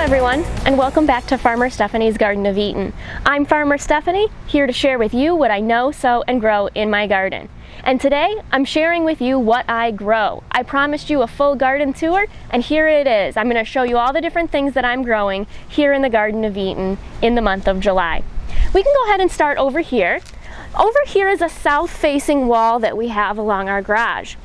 everyone, and welcome back to Farmer Stephanie's Garden of Eden. I'm Farmer Stephanie, here to share with you what I know, sow, and grow in my garden. And today, I'm sharing with you what I grow. I promised you a full garden tour, and here it is. I'm going to show you all the different things that I'm growing here in the Garden of Eden in the month of July. We can go ahead and start over here. Over here is a south-facing wall that we have along our garage.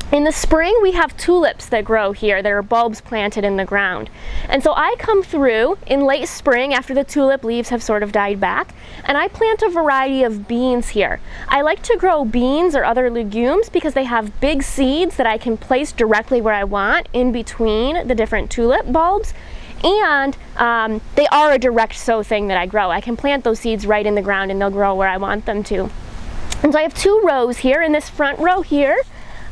In the spring, we have tulips that grow here. There are bulbs planted in the ground. And so I come through in late spring after the tulip leaves have sort of died back, and I plant a variety of beans here. I like to grow beans or other legumes because they have big seeds that I can place directly where I want in between the different tulip bulbs. And they are a direct sow thing that I grow. I can plant those seeds right in the ground and they'll grow where I want them to. And so I have two rows here. In this front row here,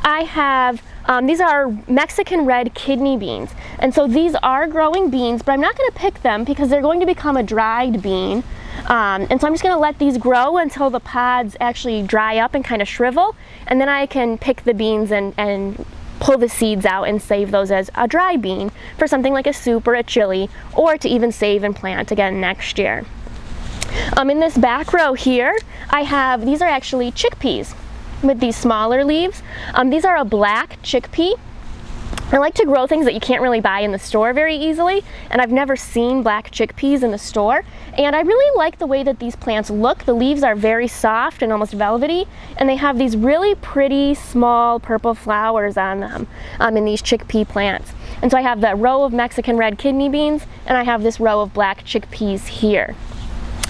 I have, these are Mexican red kidney beans. And so these are growing beans, but I'm not going to pick them because they're going to become a dried bean. And so I'm just going to let these grow until the pods actually dry up and kind of shrivel. And then I can pick the beans and pull the seeds out and save those as a dry bean for something like a soup or a chili, or to even save and plant again next year. In this back row here, I have, these are actually chickpeas with these smaller leaves. These are a black chickpea. I like to grow things that you can't really buy in the store very easily, and I've never seen black chickpeas in the store. And I really like the way that these plants look. The leaves are very soft and almost velvety, and they have these really pretty small purple flowers on them in these chickpea plants. And so I have that row of Mexican red kidney beans, and I have this row of black chickpeas here.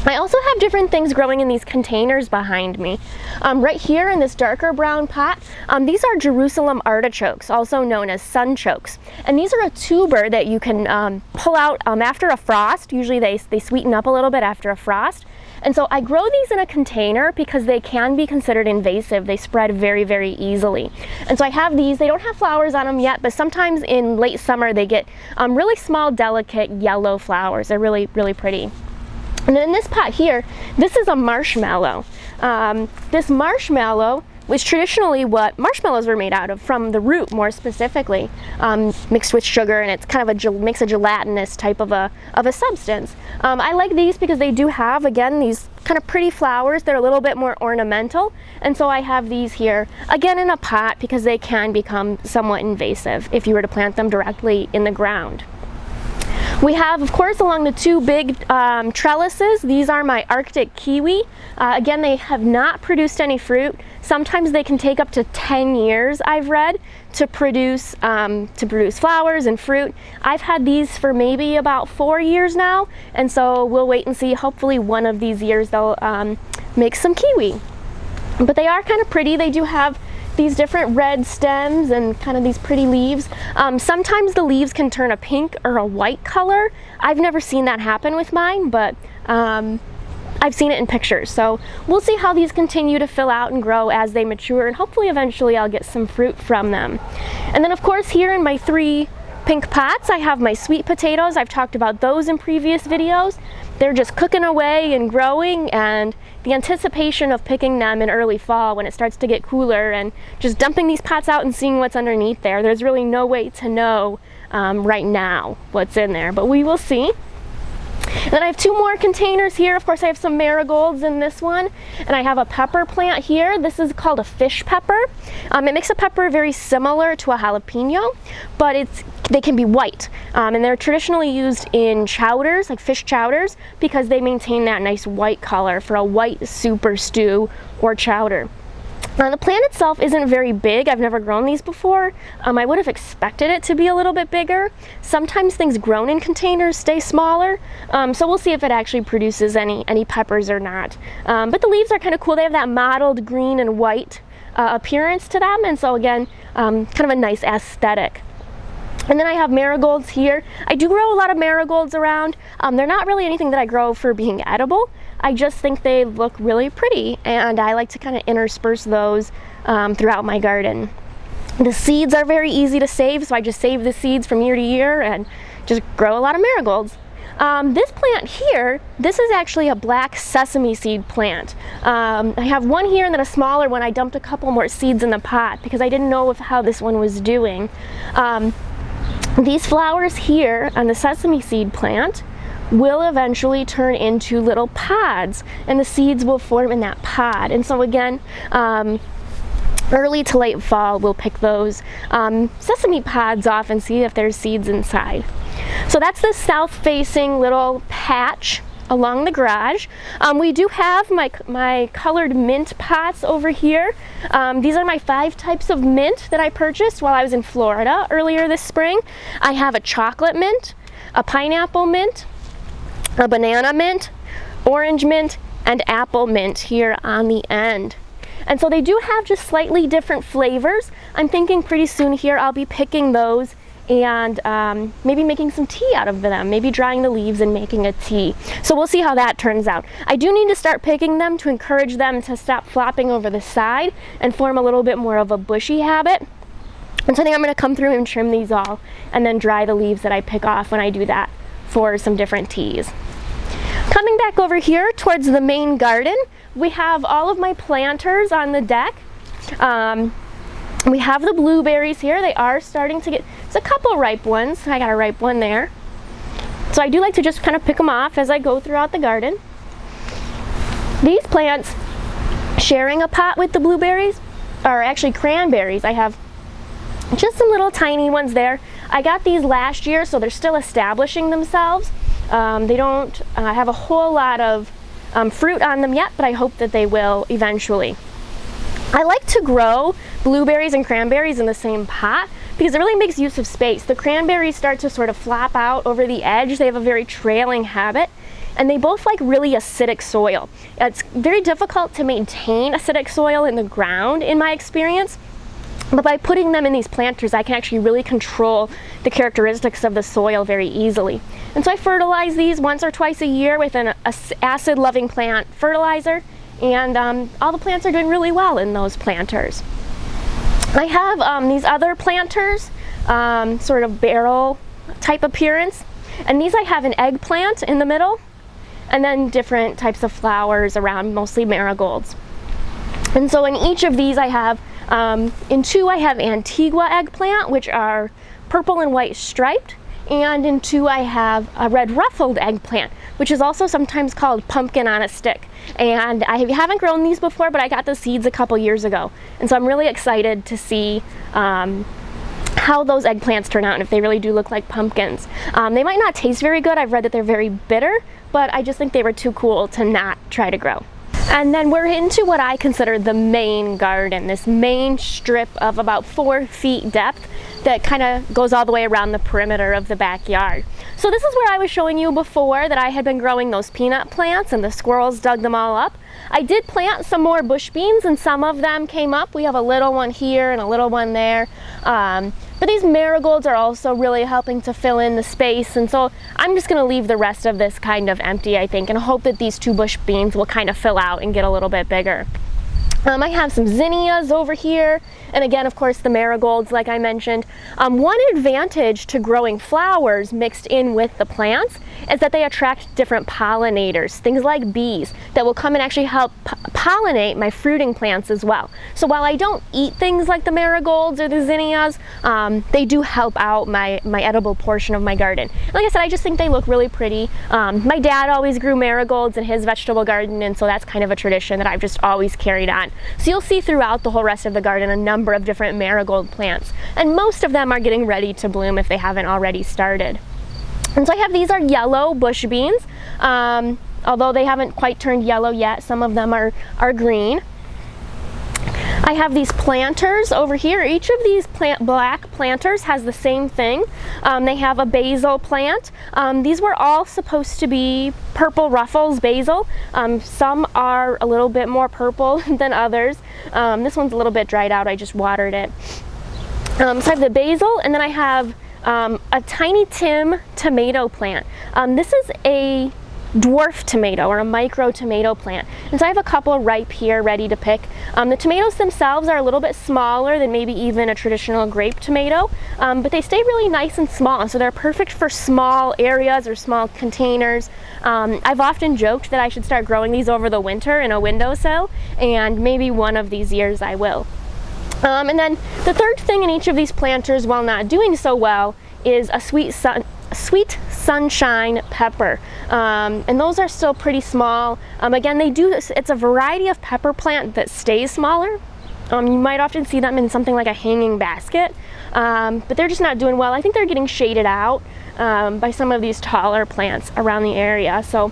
I also have different things growing in these containers behind me. Right here in this darker brown pot, these are Jerusalem artichokes, also known as sunchokes. And these are a tuber that you can pull out after a frost. Usually they sweeten up a little bit after a frost. And so I grow these in a container because they can be considered invasive. They spread very, very easily. And so I have these. They don't have flowers on them yet, but sometimes in late summer they get really small, delicate yellow flowers. They're really, really pretty. And then in this pot here, this is a marshmallow. This marshmallow was traditionally what marshmallows were made out of, from the root more specifically, mixed with sugar, and it's kind of makes a gelatinous type of a substance. I like these because they do have, again, these kind of pretty flowers. They're a little bit more ornamental, and so I have these here, again, in a pot because they can become somewhat invasive if you were to plant them directly in the ground. We have, of course, along the two big trellises, these are my Arctic kiwi. Again, they have not produced any fruit. Sometimes they can take up to 10 years, I've read, to produce flowers and fruit. I've had these for maybe about 4 years now, and so we'll wait and see. Hopefully one of these years they'll make some kiwi. But they are kind of pretty. They do have these different red stems and kind of these pretty leaves. Sometimes the leaves can turn a pink or a white color. I've never seen that happen with mine, but I've seen it in pictures. So we'll see how these continue to fill out and grow as they mature, and hopefully eventually I'll get some fruit from them. And then of course here in my 3 pink pots, I have my sweet potatoes. I've talked about those in previous videos. They're just cooking away and growing, and the anticipation of picking them in early fall when it starts to get cooler and just dumping these pots out and seeing what's underneath there. There's really no way to know right now what's in there, but we will see. And then I have 2 more containers here. Of course, I have some marigolds in this one, and I have a pepper plant here. This is called a fish pepper. It makes a pepper very similar to a jalapeno, but they can be white, and they're traditionally used in chowders, like fish chowders, because they maintain that nice white color for a white soup or stew or chowder. Now, the plant itself isn't very big. I've never grown these before. I would have expected it to be a little bit bigger. Sometimes things grown in containers stay smaller, so we'll see if it actually produces any peppers or not. But the leaves are kind of cool. They have that mottled green and white appearance to them, and so again, kind of a nice aesthetic. And then I have marigolds here. I do grow a lot of marigolds around. They're not really anything that I grow for being edible. I just think they look really pretty, and I like to kind of intersperse those throughout my garden. The seeds are very easy to save, so I just save the seeds from year to year and just grow a lot of marigolds. This plant here, this is actually a black sesame seed plant. I have one here and then a smaller one. I dumped a couple more seeds in the pot because I didn't know how this one was doing. These flowers here on the sesame seed plant will eventually turn into little pods, and the seeds will form in that pod. And so again, early to late fall, we'll pick those sesame pods off and see if there's seeds inside. So that's the south-facing little patch along the garage. We do have my colored mint pots over here. These are my 5 types of mint that I purchased while I was in Florida earlier this spring. I have a chocolate mint, a pineapple mint, a banana mint, orange mint, and apple mint here on the end. And so they do have just slightly different flavors. I'm thinking pretty soon here I'll be picking those and maybe making some tea out of them, maybe drying the leaves and making a tea. So we'll see how that turns out. I do need to start picking them to encourage them to stop flopping over the side and form a little bit more of a bushy habit. And so I think I'm going to come through and trim these all and then dry the leaves that I pick off when I do that for some different teas. Coming back over here towards the main garden, we have all of my planters on the deck. We have the blueberries here. They are starting to get, it's a couple ripe ones. I got a ripe one there. So I do like to just kind of pick them off as I go throughout the garden. These plants, sharing a pot with the blueberries, are actually cranberries. I have just some little tiny ones there. I got these last year, so they're still establishing themselves. They don't have a whole lot of fruit on them yet, but I hope that they will eventually. I like to grow blueberries and cranberries in the same pot because it really makes use of space. The cranberries start to sort of flop out over the edge. They have a very trailing habit, and they both like really acidic soil. It's very difficult to maintain acidic soil in the ground in my experience, but by putting them in these planters, I can actually really control the characteristics of the soil very easily. And so I fertilize these once or twice a year with an acid-loving plant fertilizer, and all the plants are doing really well in those planters. I have these other planters, sort of barrel type appearance, and these I have an eggplant in the middle, and then different types of flowers around, mostly marigolds. And so in each of these I have, in 2 I have Antigua eggplant, which are purple and white striped, and in 2 I have a red ruffled eggplant, which is also sometimes called pumpkin on a stick. And I haven't grown these before, but I got the seeds a couple years ago. And so I'm really excited to see how those eggplants turn out and if they really do look like pumpkins. They might not taste very good. I've read that they're very bitter, but I just think they were too cool to not try to grow. And then we're into what I consider the main garden, this main strip of about 4 feet depth that kind of goes all the way around the perimeter of the backyard. So this is where I was showing you before that I had been growing those peanut plants and the squirrels dug them all up. I did plant some more bush beans and some of them came up. We have a little one here and a little one there. But these marigolds are also really helping to fill in the space, and so I'm just going to leave the rest of this kind of empty, I think, and hope that these 2 bush beans will kind of fill out and get a little bit bigger. I have some zinnias over here, and again, of course, the marigolds, like I mentioned. One advantage to growing flowers mixed in with the plants is that they attract different pollinators, things like bees, that will come and actually help pollinate my fruiting plants as well. So while I don't eat things like the marigolds or the zinnias, they do help out my edible portion of my garden. And like I said, I just think they look really pretty. My dad always grew marigolds in his vegetable garden, and so that's kind of a tradition that I've just always carried on. So you'll see throughout the whole rest of the garden a number of different marigold plants, and most of them are getting ready to bloom if they haven't already started. And so these are yellow bush beans. Although they haven't quite turned yellow yet, some of them are green. I have these planters over here. Each of these black planters has the same thing. They have a basil plant. These were all supposed to be purple ruffles basil. Some are a little bit more purple than others. This one's a little bit dried out. I just watered it. So I have the basil, and then I have a Tiny Tim tomato plant. This is a dwarf tomato or a micro tomato plant, and so I have a couple ripe here ready to pick. The tomatoes themselves are a little bit smaller than maybe even a traditional grape tomato, but they stay really nice and small, so they're perfect for small areas or small containers. I've often joked that I should start growing these over the winter in a windowsill, and maybe one of these years I will. And then the third thing in each of these planters, while not doing so well, is a sweet sunshine pepper, and those are still pretty small. Again, it's a variety of pepper plant that stays smaller. You might often see them in something like a hanging basket, but they're just not doing well. I think they're getting shaded out by some of these taller plants around the area. So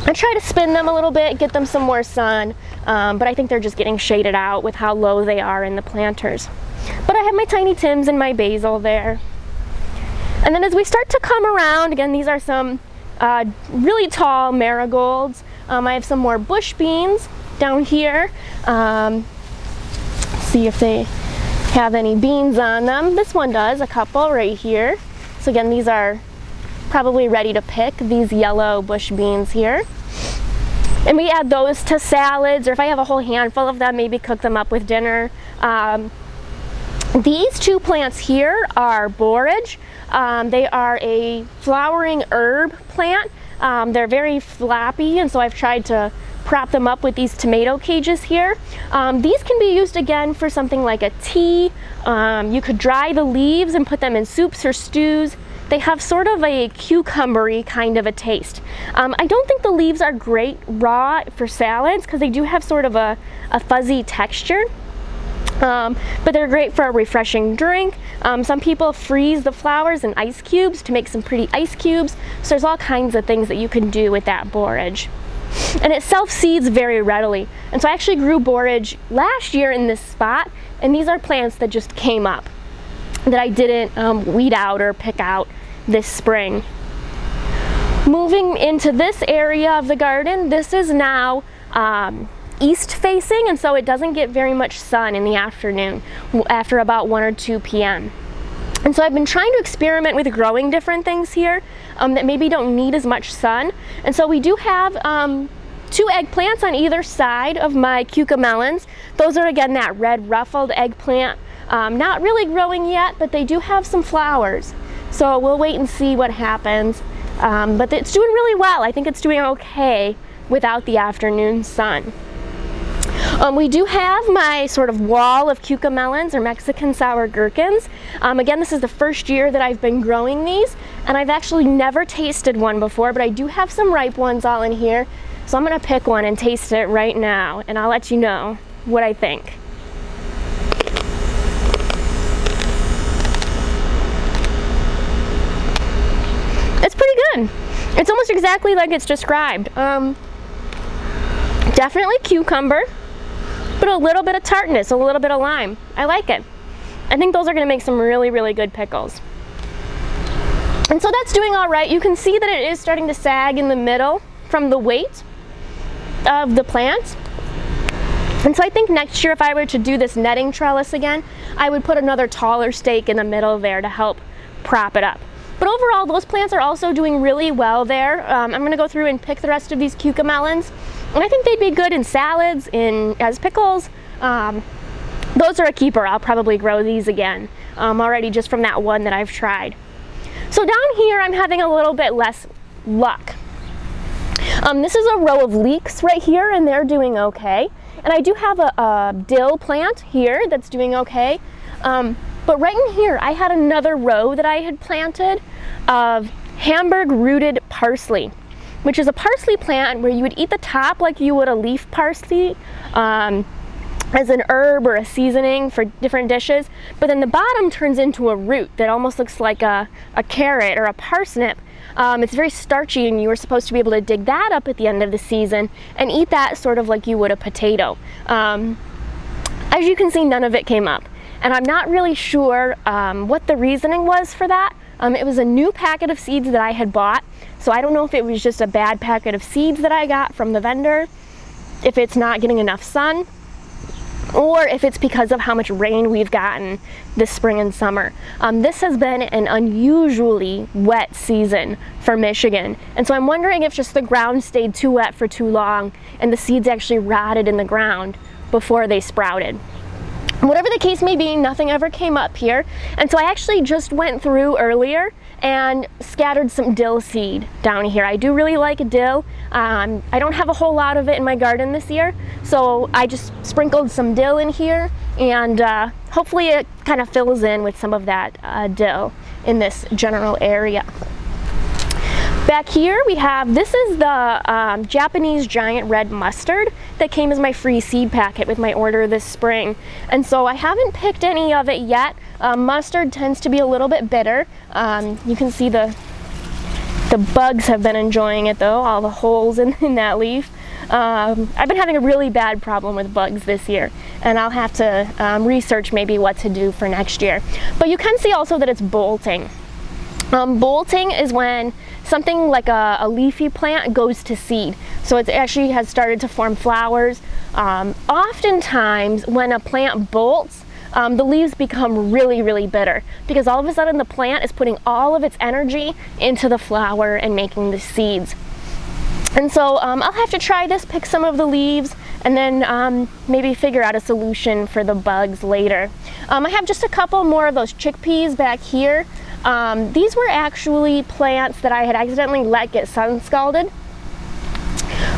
I try to spin them a little bit, get them some more sun, but I think they're just getting shaded out with how low they are in the planters. But I have my tiny Tims and my basil there. And then as we start to come around, again, these are some really tall marigolds. I have some more bush beans down here. See if they have any beans on them. This one does, a couple right here. So again, these are probably ready to pick, these yellow bush beans here. And we add those to salads, or if I have a whole handful of them, maybe cook them up with dinner. These two plants here are borage. They are a flowering herb plant. They're very flappy, and so I've tried to prop them up with these tomato cages here. These can be used again for something like a tea. You could dry the leaves and put them in soups or stews. They have sort of a cucumbery kind of a taste. I don't think the leaves are great raw for salads because they do have sort of a fuzzy texture. But they're great for a refreshing drink. Some people freeze the flowers in ice cubes to make some pretty ice cubes. So there's all kinds of things that you can do with that borage. And it self-seeds very readily. And so I actually grew borage last year in this spot, and these are plants that just came up that I didn't weed out or pick out this spring. Moving into this area of the garden, this is now east facing, and so it doesn't get very much sun in the afternoon after about 1 or 2 p.m. And so I've been trying to experiment with growing different things here that maybe don't need as much sun. And so we do have 2 eggplants on either side of my cucamelons. Those are again that red ruffled eggplant. Not really growing yet, but they do have some flowers. So we'll wait and see what happens. But it's doing really well. I think it's doing okay without the afternoon sun. We do have my sort of wall of cucamelons or Mexican sour gherkins. Again, this is the first year that I've been growing these, and I've actually never tasted one before, but I do have some ripe ones all in here. So I'm gonna pick one and taste it right now, and I'll let you know what I think. It's pretty good. It's almost exactly like it's described. Definitely cucumber, but a little bit of tartness, a little bit of lime. I like it. I think those are gonna make some really, really good pickles. And so that's doing all right. You can see that it is starting to sag in the middle from the weight of the plant. And so I think next year if I were to do this netting trellis again, I would put another taller stake in the middle there to help prop it up. But overall, those plants are also doing really well there. I'm gonna go through and pick the rest of these cucamelons. And I think they'd be good in salads, as pickles. Those are a keeper. I'll probably grow these again already just from that one that I've tried. So down here, I'm having a little bit less luck. This is a row of leeks right here, and they're doing okay. And I do have a dill plant here that's doing okay. But right in here, I had another row that I had planted of Hamburg rooted parsley, which is a parsley plant where you would eat the top like you would a leaf parsley as an herb or a seasoning for different dishes, but then the bottom turns into a root that almost looks like a carrot or a parsnip. It's very starchy, and you were supposed to be able to dig that up at the end of the season and eat that sort of like you would a potato. As you can see, none of it came up, and I'm not really sure what the reasoning was for that. It was a new packet of seeds that I had bought, so I don't know if it was just a bad packet of seeds that I got from the vendor, if it's not getting enough sun, or if it's because of how much rain we've gotten this spring and summer. This has been an unusually wet season for Michigan, and so I'm wondering if just the ground stayed too wet for too long and the seeds actually rotted in the ground before they sprouted. Whatever the case may be, nothing ever came up here. And so I actually just went through earlier and scattered some dill seed down here. I do really like dill. I don't have a whole lot of it in my garden this year, so I just sprinkled some dill in here, and hopefully it kind of fills in with some of that dill in this general area. Back here we have, this is the Japanese giant red mustard that came as my free seed packet with my order this spring. And so I haven't picked any of it yet. Mustard tends to be a little bit bitter. You can see the bugs have been enjoying it though, all the holes in that leaf. I've been having a really bad problem with bugs this year, and I'll have to research maybe what to do for next year. But you can see also that it's bolting. Bolting is when something like a leafy plant goes to seed. So it actually has started to form flowers. Oftentimes when a plant bolts, the leaves become really, really bitter because all of a sudden the plant is putting all of its energy into the flower and making the seeds. And so I'll have to try this, pick some of the leaves, and then maybe figure out a solution for the bugs later. I have just a couple more of those chickpeas back here. These were actually plants that I had accidentally let get sun scalded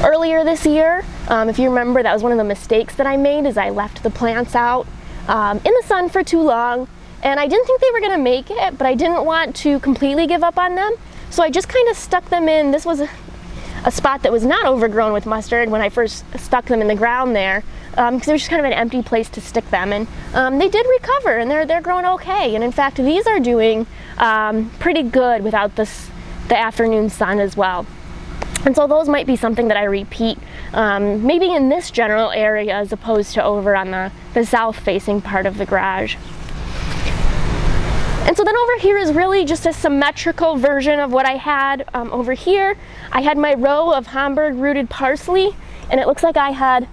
earlier this year. If you remember, that was one of the mistakes that I made, is I left the plants out in the sun for too long, and I didn't think they were going to make it, but I didn't want to completely give up on them, so I just kind of stuck them in. This was a spot that was not overgrown with mustard when I first stuck them in the ground there, because it was just kind of an empty place to stick them, and they did recover, and they're growing okay. And in fact, these are doing pretty good without the afternoon sun as well. And so those might be something that I repeat, maybe in this general area as opposed to over on the south-facing part of the garage. And so then over here is really just a symmetrical version of what I had over here. I had my row of Hamburg rooted parsley, and it looks like I had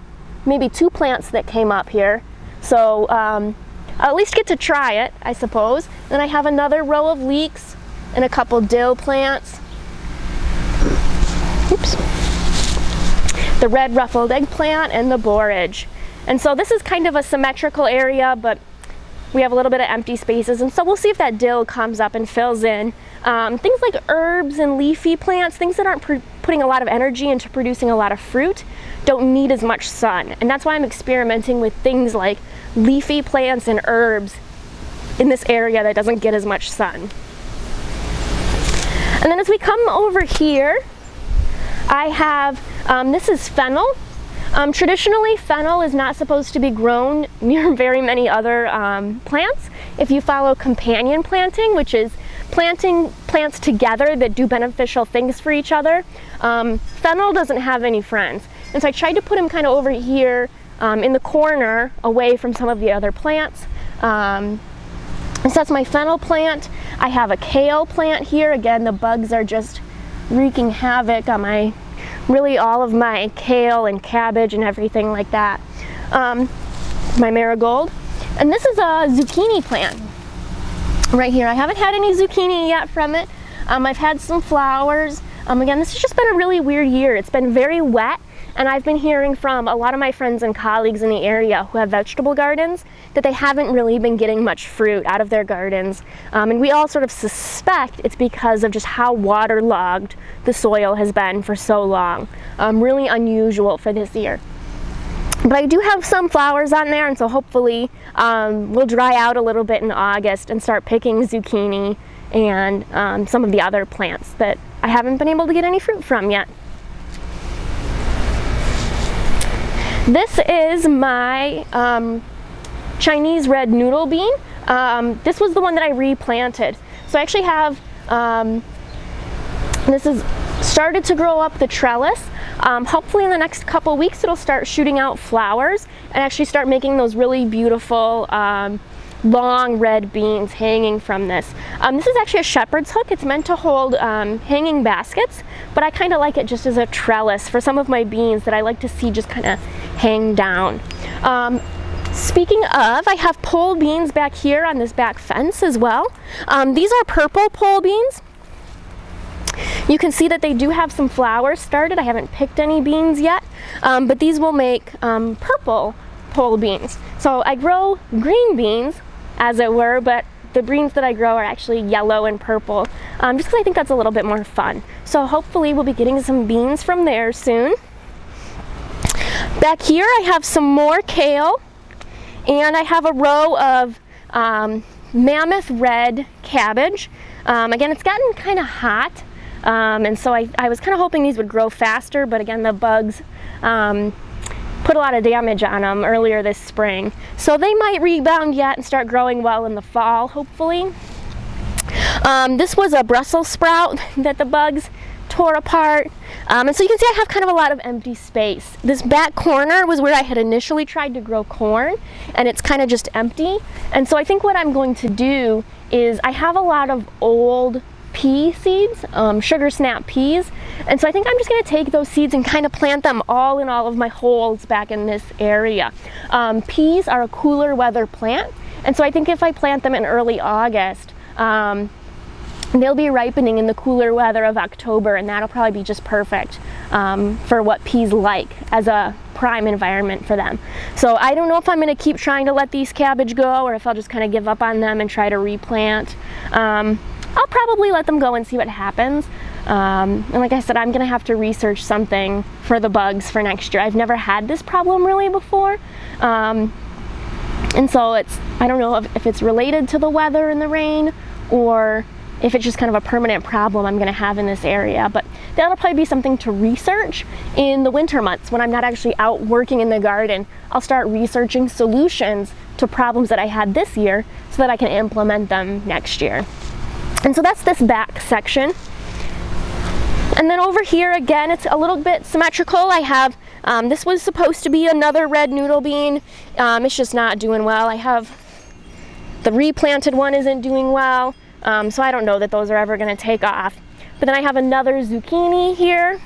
maybe 2 plants that came up here. So I'll at least get to try it, I suppose. Then I have another row of leeks and a couple dill plants. Oops. The red ruffled eggplant and the borage. And so this is kind of a symmetrical area, but we have a little bit of empty spaces, and so we'll see if that dill comes up and fills in. Things like herbs and leafy plants, things that aren't putting a lot of energy into producing a lot of fruit, don't need as much sun. And that's why I'm experimenting with things like leafy plants and herbs in this area that doesn't get as much sun. And then as we come over here, I have, this is fennel. Traditionally, fennel is not supposed to be grown near very many other plants. If you follow companion planting, which is planting plants together that do beneficial things for each other, fennel doesn't have any friends. And so I tried to put him kind of over here in the corner away from some of the other plants. And so that's my fennel plant. I have a kale plant here. Again, the bugs are just wreaking havoc on really all of my kale and cabbage and everything like that. My marigold. And this is a zucchini plant right here. I haven't had any zucchini yet from it. I've had some flowers. Again, this has just been a really weird year. It's been very wet, and I've been hearing from a lot of my friends and colleagues in the area who have vegetable gardens that they haven't really been getting much fruit out of their gardens. And we all sort of suspect it's because of just how waterlogged the soil has been for so long. Really unusual for this year. But I do have some flowers on there, and so hopefully we'll dry out a little bit in August and start picking zucchini and some of the other plants that I haven't been able to get any fruit from yet. This is my Chinese red noodle bean. This was the one that I replanted. So I actually have, this is started to grow up the trellis. Hopefully in the next couple weeks it'll start shooting out flowers and actually start making those really beautiful long red beans hanging from this. This is actually a shepherd's hook. It's meant to hold hanging baskets, but I kind of like it just as a trellis for some of my beans that I like to see just kind of hang down. Speaking of, I have pole beans back here on this back fence as well. These are purple pole beans. You can see that they do have some flowers started. I haven't picked any beans yet, but these will make purple pole beans. So I grow green beans, as it were, but the beans that I grow are actually yellow and purple, just because I think that's a little bit more fun. So hopefully we'll be getting some beans from there soon. Back here I have some more kale, and I have a row of mammoth red cabbage. Again, it's gotten kind of hot, and so I was kind of hoping these would grow faster, but again, the bugs put a lot of damage on them earlier this spring. So they might rebound yet and start growing well in the fall, hopefully. This was a Brussels sprout that the bugs tore apart. And so you can see I have kind of a lot of empty space. This back corner was where I had initially tried to grow corn, and it's kind of just empty. And so I think what I'm going to do is I have a lot of old pea seeds, sugar snap peas, and so I think I'm just going to take those seeds and kind of plant them all in all of my holes back in this area. Peas are a cooler weather plant, and so I think if I plant them in early August, they'll be ripening in the cooler weather of October, and that'll probably be just perfect for what peas like as a prime environment for them. So I don't know if I'm going to keep trying to let these cabbage go, or if I'll just kind of give up on them and try to replant. I'll probably let them go and see what happens. And like I said, I'm going to have to research something for the bugs for next year. I've never had this problem really before. And so I don't know if it's related to the weather and the rain, or if it's just kind of a permanent problem I'm going to have in this area. But that'll probably be something to research in the winter months when I'm not actually out working in the garden. I'll start researching solutions to problems that I had this year so that I can implement them next year. And so that's this back section. And then over here again, it's a little bit symmetrical. I have, this was supposed to be another red noodle bean. It's just not doing well. I have the replanted one isn't doing well. So I don't know that those are ever going to take off. But then I have another zucchini here.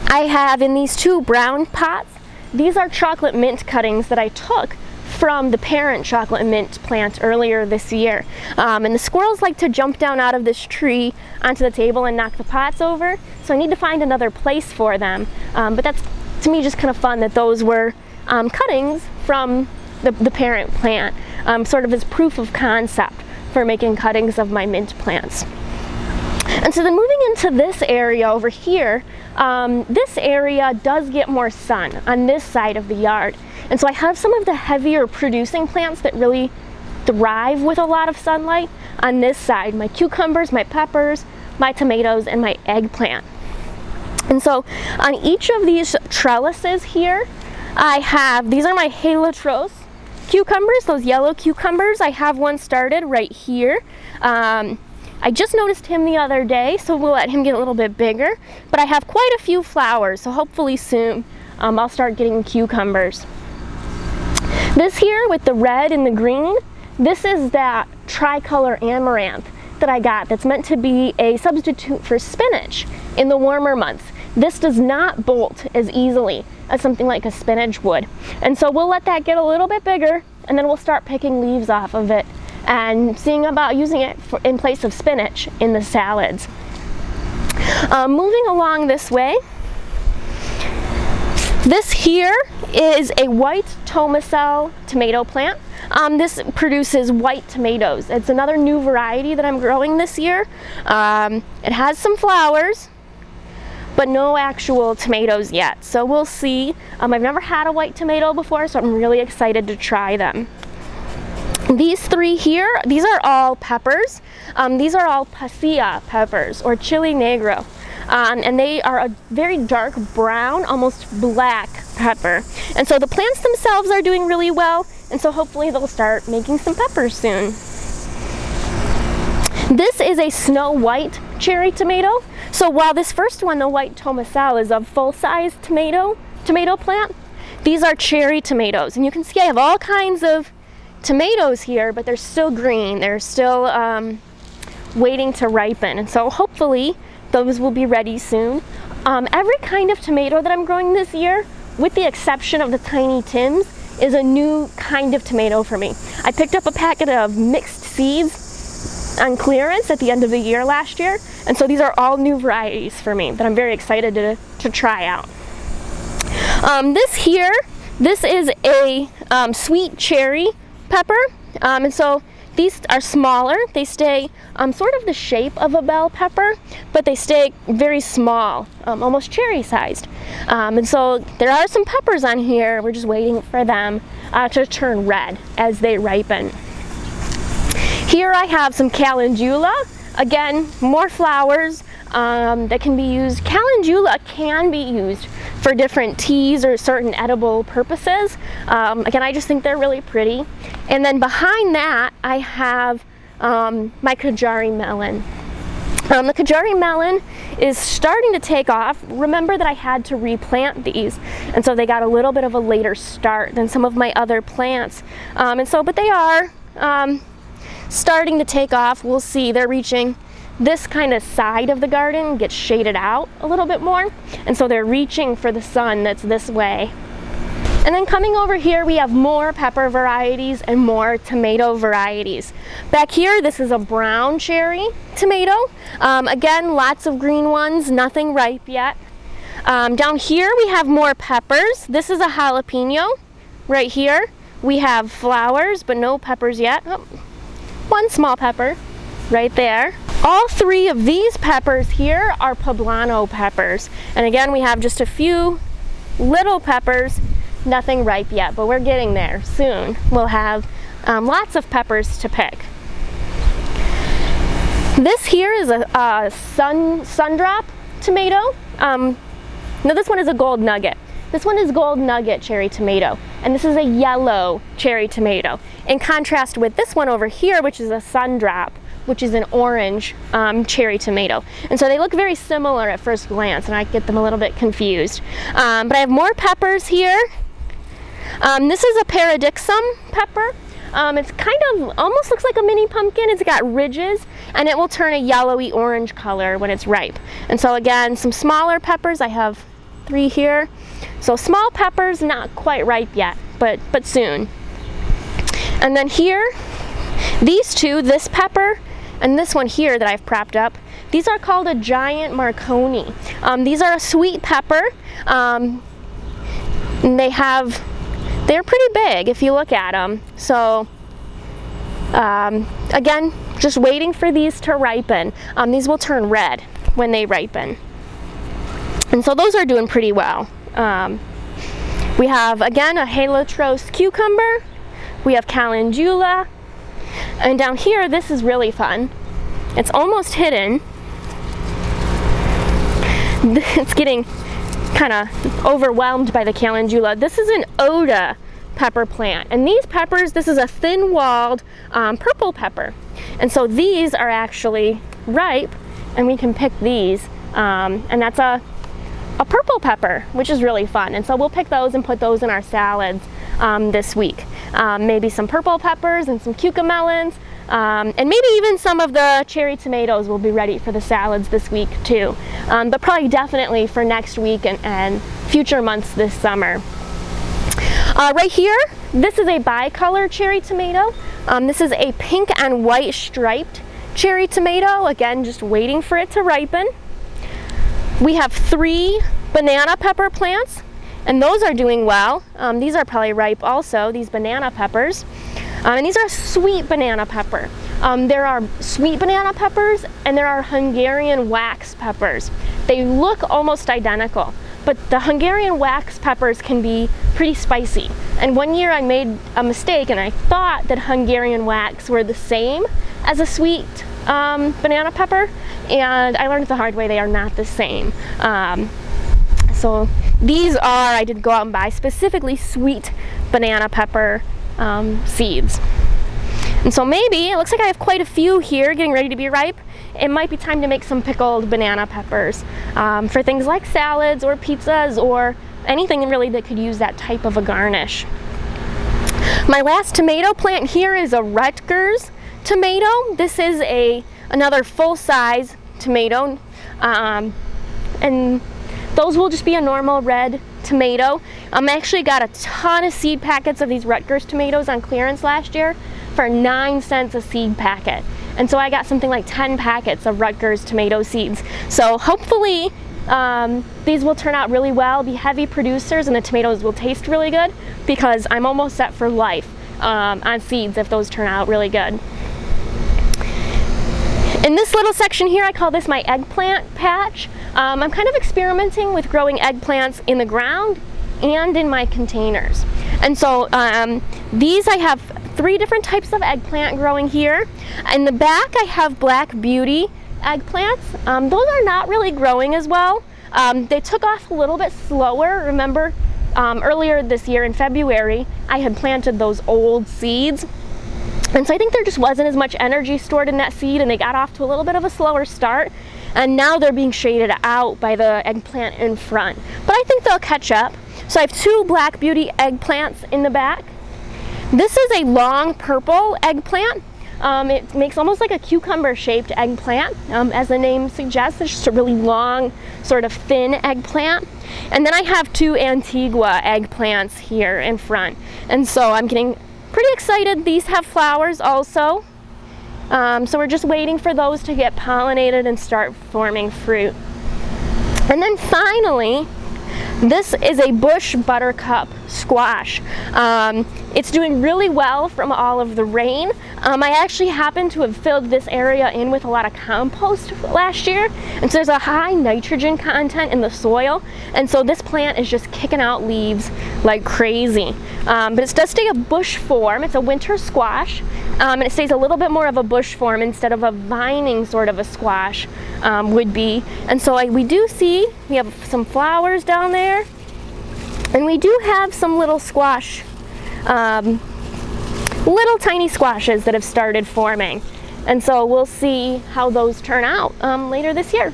I have in these two brown pots, these are chocolate mint cuttings that I took from the parent chocolate mint plant earlier this year. And the squirrels like to jump down out of this tree onto the table and knock the pots over. So I need to find another place for them. But that's, to me, just kind of fun that those were cuttings from the parent plant, sort of as proof of concept for making cuttings of my mint plants. And so then moving into this area over here, this area does get more sun on this side of the yard. And so I have some of the heavier producing plants that really thrive with a lot of sunlight on this side: my cucumbers, my peppers, my tomatoes, and my eggplant. And so on each of these trellises here, I have, these are my halotros cucumbers, those yellow cucumbers. I have one started right here. I just noticed him the other day, so we'll let him get a little bit bigger. But I have quite a few flowers, so hopefully soon I'll start getting cucumbers. This here with the red and the green, this is that tricolor amaranth that I got that's meant to be a substitute for spinach in the warmer months. This does not bolt as easily as something like a spinach would. And so we'll let that get a little bit bigger, and then we'll start picking leaves off of it and seeing about using it in place of spinach in the salads. Moving along this way, this here is a white Tomacel tomato plant. This produces white tomatoes. It's another new variety that I'm growing this year. It has some flowers, but no actual tomatoes yet. So we'll see. I've never had a white tomato before, so I'm really excited to try them. These three here, these are all peppers. These are all pasilla peppers, or chili negro. And they are a very dark brown, almost black pepper. And so the plants themselves are doing really well, and so hopefully they'll start making some peppers soon. This is a snow white cherry tomato. So while this first one, the white Tomacel, is a full-size tomato plant, these are cherry tomatoes. And you can see I have all kinds of tomatoes here, but they're still green. They're still waiting to ripen. And so hopefully those will be ready soon. Every kind of tomato that I'm growing this year, with the exception of the Tiny Tims, is a new kind of tomato for me. I picked up a packet of mixed seeds on clearance at the end of the year last year, and so these are all new varieties for me that I'm very excited to try out. This is a sweet cherry pepper, and so these are smaller. They stay sort of the shape of a bell pepper, but they stay very small, almost cherry sized. And so there are some peppers on here. We're just waiting for them to turn red as they ripen. Here I have some calendula. Again, more flowers that can be used. Calendula can be used for different teas or certain edible purposes. Again, I just think they're really pretty. And then behind that, I have my Kajari melon. The Kajari melon is starting to take off. Remember that I had to replant these, and so they got a little bit of a later start than some of my other plants. But they are starting to take off. We'll see. They're reaching this kind of side of the garden, gets shaded out a little bit more, and so they're reaching for the sun that's this way. And then coming over here, we have more pepper varieties and more tomato varieties. Back here, this is a brown cherry tomato. Again, lots of green ones, nothing ripe yet. Down here, we have more peppers. This is a jalapeno. Right here, we have flowers, but no peppers yet. Oh, one small pepper right there. All three of these peppers here are poblano peppers. And again, we have just a few little peppers, nothing ripe yet, but we're getting there soon. We'll have lots of peppers to pick. This here is a sundrop tomato. No, this one is a gold nugget. This one is gold nugget cherry tomato, and this is a yellow cherry tomato. In contrast with this one over here, which is a sundrop, which is an orange cherry tomato. And so they look very similar at first glance, and I get them a little bit confused. But I have more peppers here. This is a paradixum pepper. It's kind of almost looks like a mini pumpkin. It's got ridges, and it will turn a yellowy orange color when it's ripe. And so again, some smaller peppers. I have 3 here. So small peppers, not quite ripe yet, but soon. And then here, these two, this pepper and this one here that I've propped up, these are called a giant Marconi. These are a sweet pepper. And they're pretty big if you look at them. So again, just waiting for these to ripen. These will turn red when they ripen. And so those are doing pretty well. We have, again, a halotros cucumber. We have calendula. And down here, this is really fun. It's almost hidden. It's getting kind of overwhelmed by the calendula. This is an Oda pepper plant. And these peppers, this is a thin-walled purple pepper. And so these are actually ripe, and we can pick these. And that's a purple pepper, which is really fun. And so we'll pick those and put those in our salads this week. Maybe some purple peppers and some cucamelons, and maybe even some of the cherry tomatoes will be ready for the salads this week too. But probably definitely for next week and future months this summer. Right here, this is a bicolor cherry tomato. This is a pink and white striped cherry tomato. Again, just waiting for it to ripen. We have 3 banana pepper plants, and those are doing well. These are probably ripe also, these banana peppers. And these are sweet banana pepper. There are sweet banana peppers and there are Hungarian wax peppers. They look almost identical, but the Hungarian wax peppers can be pretty spicy. And one year I made a mistake and I thought that Hungarian wax were the same as a sweet banana pepper, and I learned the hard way they are not the same. So these are, I did go out and buy specifically sweet banana pepper seeds. And so maybe, it looks like I have quite a few here getting ready to be ripe. It might be time to make some pickled banana peppers for things like salads or pizzas or anything really that could use that type of a garnish. My last tomato plant here is a Rutgers tomato. This is another full-size tomato, and those will just be a normal red tomato. I actually got a ton of seed packets of these Rutgers tomatoes on clearance last year for 9 cents a seed packet. And so I got something like 10 packets of Rutgers tomato seeds. So hopefully These will turn out really well, be heavy producers, and the tomatoes will taste really good because I'm almost set for life on seeds if those turn out really good. In this little section here, I call this my eggplant patch. I'm kind of experimenting with growing eggplants in the ground and in my containers. And so these, I have 3 different types of eggplant growing here. In the back, I have Black Beauty eggplants. Those are not really growing as well. They took off a little bit slower. Remember, earlier this year in February, I had planted those old seeds. And so I think there just wasn't as much energy stored in that seed, and they got off to a little bit of a slower start. And now they're being shaded out by the eggplant in front. But I think they'll catch up. So I have 2 Black Beauty eggplants in the back. This is a long purple eggplant. It makes almost like a cucumber-shaped eggplant. As the name suggests, it's just a really long, sort of thin eggplant. And then I have 2 Antigua eggplants here in front. And so I'm getting pretty excited. These have flowers also. So we're just waiting for those to get pollinated and start forming fruit. And then finally, this is a bush buttercup squash. It's doing really well from all of the rain. I actually happened to have filled this area in with a lot of compost last year, and so there's a high nitrogen content in the soil, and so this plant is just kicking out leaves like crazy. But it does stay a bush form. It's a winter squash, and it stays a little bit more of a bush form instead of a vining sort of a squash would be. And so we do see, we have some flowers down there, and we do have some little squash, little tiny squashes that have started forming. And so we'll see how those turn out later this year.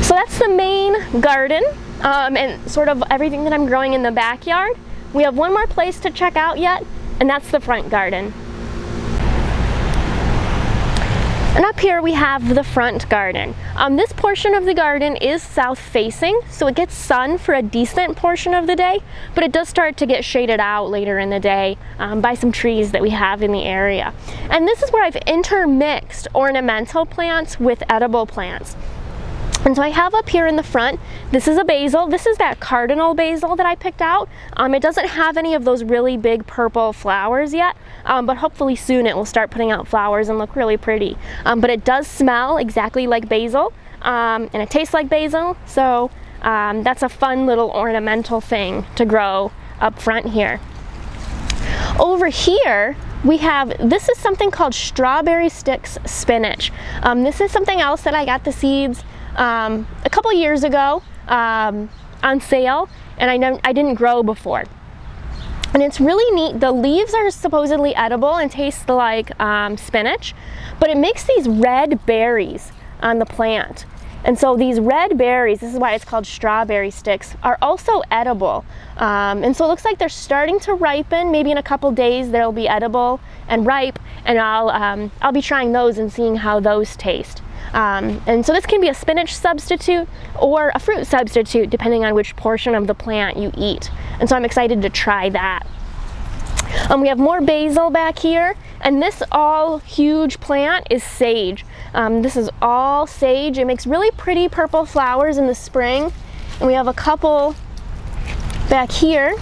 So that's the main garden and sort of everything that I'm growing in the backyard. We have one more place to check out yet, and that's the front garden. And up here we have the front garden. This portion of the garden is south facing, so it gets sun for a decent portion of the day, but it does start to get shaded out later in the day by some trees that we have in the area. And this is where I've intermixed ornamental plants with edible plants. And so I have up here in the front, this is a basil. This is that cardinal basil that I picked out. It doesn't have any of those really big purple flowers yet, but hopefully soon it will start putting out flowers and look really pretty. But it does smell exactly like basil, and it tastes like basil, so that's a fun little ornamental thing to grow up front here. Over here, we have, this is something called strawberry sticks spinach. This is something else that I got the seeds a couple years ago on sale, and I didn't grow before. And it's really neat. The leaves are supposedly edible and taste like spinach, but it makes these red berries on the plant. And so these red berries, this is why it's called strawberry sticks, are also edible. And so it looks like they're starting to ripen. Maybe in a couple days they'll be edible and ripe, and I'll be trying those and seeing how those taste. And so this can be a spinach substitute or a fruit substitute depending on which portion of the plant you eat. And so I'm excited to try that. We have more basil back here, and this all huge plant is sage. This is all sage. It makes really pretty purple flowers in the spring, and we have a couple back here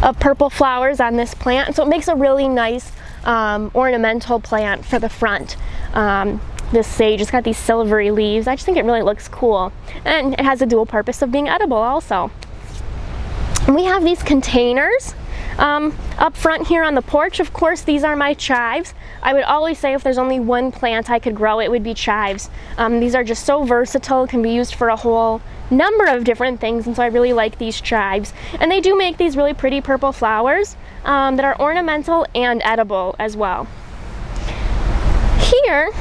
of purple flowers on this plant. So it makes a really nice ornamental plant for the front. This sage, it's got these silvery leaves. I just think it really looks cool, and it has a dual purpose of being edible also. And we have these containers up front here on the porch. Of course, these are my chives. I would always say if there's only one plant I could grow, it would be chives. These are just so versatile, can be used for a whole number of different things, and so I really like these chives. And they do make these really pretty purple flowers that are ornamental and edible as well. Here,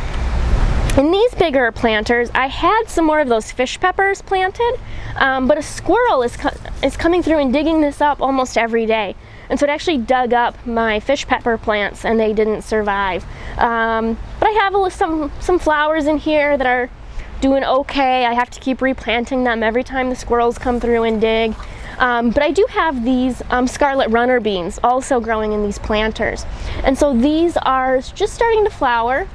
in these bigger planters, I had some more of those fish peppers planted, but a squirrel is coming through and digging this up almost every day. And so it actually dug up my fish pepper plants, and they didn't survive. But I have some flowers in here that are doing okay. I have to keep replanting them every time the squirrels come through and dig. But I do have these scarlet runner beans also growing in these planters. And so these are just starting to flower.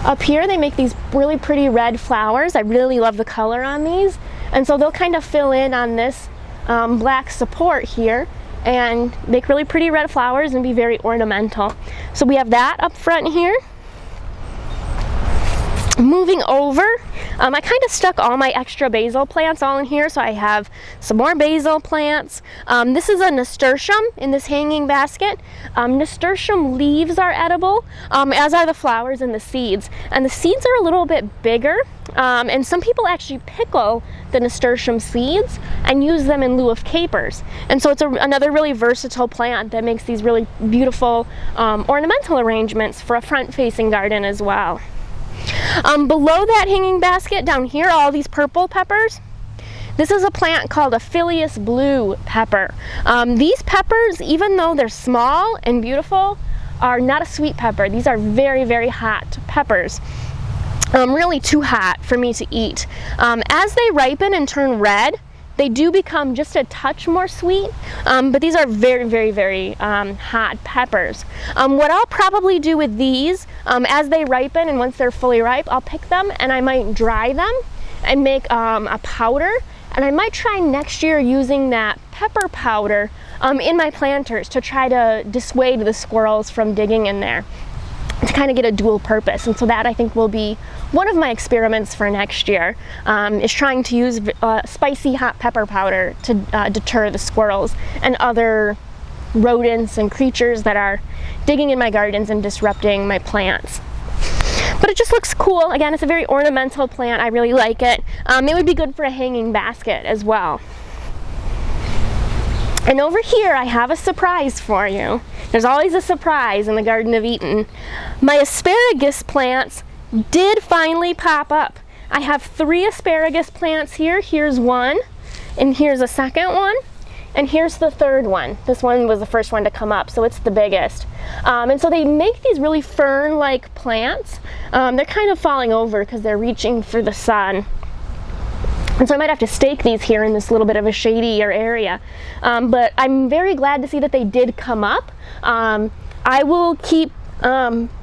up here they make these really pretty red flowers. I really love the color on these, and so they'll kind of fill in on this black support here and make really pretty red flowers and be very ornamental. So we have that up front here. Moving over, I kind of stuck all my extra basil plants all in here, so I have some more basil plants. This is a nasturtium in this hanging basket. Nasturtium leaves are edible, as are the flowers and the seeds. And the seeds are a little bit bigger, and some people actually pickle the nasturtium seeds and use them in lieu of capers. And so it's another really versatile plant that makes these really beautiful ornamental arrangements for a front-facing garden as well. Below that hanging basket down here, all these purple peppers, this is a plant called a Phyllis Blue pepper. These peppers, even though they're small and beautiful, are not a sweet pepper. These are very, very hot peppers. Really too hot for me to eat. As they ripen and turn red, they do become just a touch more sweet, but these are very, very, very hot peppers. What I'll probably do with these, as they ripen and once they're fully ripe, I'll pick them and I might dry them and make a powder. And I might try next year using that pepper powder in my planters to try to dissuade the squirrels from digging in there, to kind of get a dual purpose. And so that, I think, will be one of my experiments for next year, is trying to use spicy hot pepper powder to deter the squirrels and other rodents and creatures that are digging in my gardens and disrupting my plants. But it just looks cool. Again, it's a very ornamental plant. I really like it. It would be good for a hanging basket as well. And over here, I have a surprise for you. There's always a surprise in the Garden of Eden. My asparagus plants did finally pop up. I have 3 asparagus plants here. Here's one, and here's a second one, and here's the third one. This one was the first one to come up, so it's the biggest. And so they make these really fern-like plants. They're kind of falling over because they're reaching for the sun. And so I might have to stake these here in this little bit of a shadier area. But I'm very glad to see that they did come up. I will keep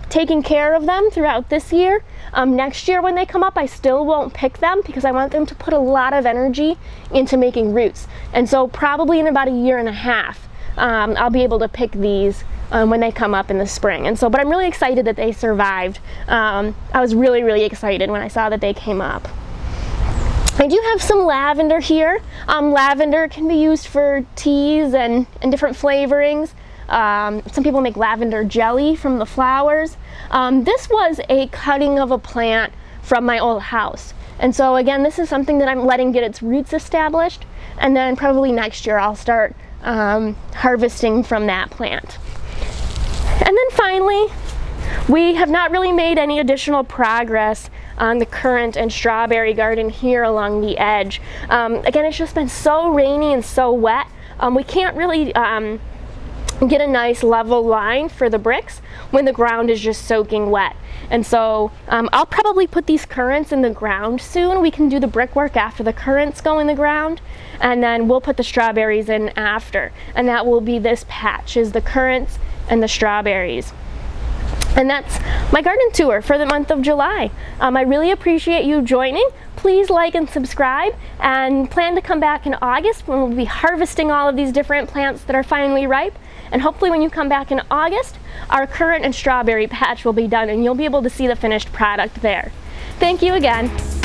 taking care of them throughout this year. Next year when they come up, I still won't pick them because I want them to put a lot of energy into making roots. And so probably in about a year and a half, I'll be able to pick these when they come up in the spring. And so, but I'm really excited that they survived. I was really, really excited when I saw that they came up. I do have some lavender here. Lavender can be used for teas and different flavorings. Some people make lavender jelly from the flowers. This was a cutting of a plant from my old house. And so again, this is something that I'm letting get its roots established, and then probably next year I'll start harvesting from that plant. And then finally, we have not really made any additional progress on the currant and strawberry garden here along the edge. Again, it's just been so rainy and so wet. We can't really get a nice level line for the bricks when the ground is just soaking wet. And so I'll probably put these currants in the ground soon. We can do the brickwork after the currants go in the ground, and then we'll put the strawberries in after. And that will be this patch, is the currants and the strawberries. And that's my garden tour for the month of July. I really appreciate you joining. Please like and subscribe, and plan to come back in August when we'll be harvesting all of these different plants that are finally ripe. And hopefully when you come back in August, our currant and strawberry patch will be done and you'll be able to see the finished product there. Thank you again.